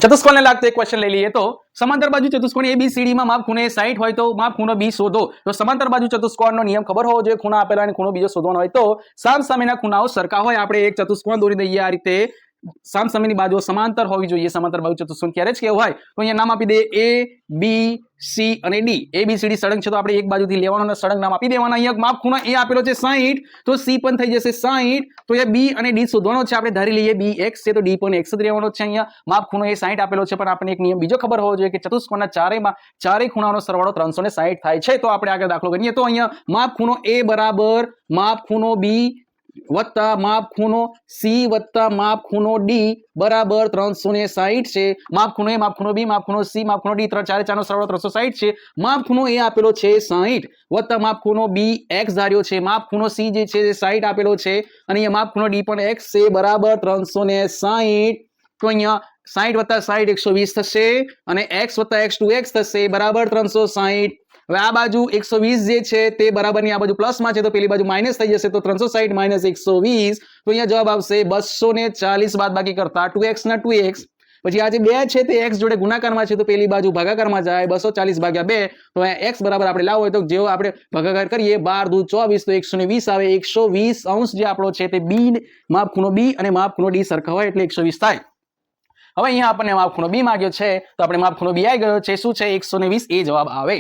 ચતુષ્કોણને લાગતો એક ક્વેશ્ચન લઈ લઈએ તો સમાંતર બાજુ ચતુષ્કોણ ABCD માં માપ ખૂણો 60 હોય તો માપ ખૂણો B શોધો. તો સમાંતર બાજુ ચતુષ્કોણનો નિયમ ખબર હોવો જોઈએ. ખૂણા આપેલા અને ખૂણો બીજો શોધવાનો હોય તો સામસામેના ખૂણાઓ સરખા હોય. આપણે એક ચતુષ્કોણ દોરી દઈએ આ રીતે. સામસામેની બાજુઓ સમાંતર હોવી જોઈએ. સમાંતર બાજુ ચતુષ્કોણ ક્યારે જ કેવું હોય તો અહીંયા નામ આપી દે A B C અને D. ABCD સળંગ છે તો આપણે એક બાજુથી લેવાનો અને સળંગ નામ આપી દેવાના. અહીંયા માપ ખૂણો A આપેલો છે 60 તો C પણ થઈ જશે 60. તો અહીંયા B અને D શોધવાનો છે. આપણે ધારી લઈએ B x છે તો D પણ x જ રહેવાનો છે. અહીંયા માપ ખૂણો A 60 આપેલો છે પણ આપણને એક નિયમ બીજો ખબર હોવો જોઈએ કે ચતુષ્કોણના ચારેય ખૂણાનો સરવાળો 360 થાય છે. તો આપણે આગળ દાખલો ગણીએ તો અહીંયા માપ ખૂણો A બરાબર માપ ખૂણો B વત્તા માપ ખૂણો C વત્તા માપ ખૂણો D બરાબર 360 છે. માપ ખૂણો A માપ ખૂણો B માપ ખૂણો C માપ ખૂણો D ચારનો સરવાળો 360 છે. માપ ખૂણો A આપેલો છે 60 વત્તા માપ ખૂણો B x ધાર્યો છે. માપ ખૂણો C જે છે 60 આપેલો છે અને અહીંયા માપ ખૂણો D પણ x છે બરાબર 360. તો અહીંયા 60 વત્તા 60 120 થશે અને x વત્તા x 2x થશે બરાબર 360. હવે આ બાજુ 120 જે છે તે બરાબરની આ બાજુ પ્લસમાં છે તો પેલી બાજુ માઇનસ થઈ જશે તો 360 માઇનસ 120. તો અહીંયા જવાબ આવશે 240 બાદબાકી કરતા 2x ના 2x. પછી આ જે 2 છે તે x જોડે ગુણાકારમાં છે તો પેલી બાજુ ભાગાકારમાં જાય 240 ભાગ્યા 2. તો x બરાબર આપણે લાવો હોય તો જેવો આપણે ભાગાકાર કરીએ 12 દુ 24 તો 120 આવે. 120 અંશ જે આપણો છે તે B માપ ખૂણો B અને માપ ખૂણો D સરખા હોય એટલે 120 થાય. હવે અહીંયા આપણને માપ ખૂણો B માંગ્યો છે તો આપણે માપ ખૂણો B આવી ગયો છે શું છે 120 એ જવાબ આવે.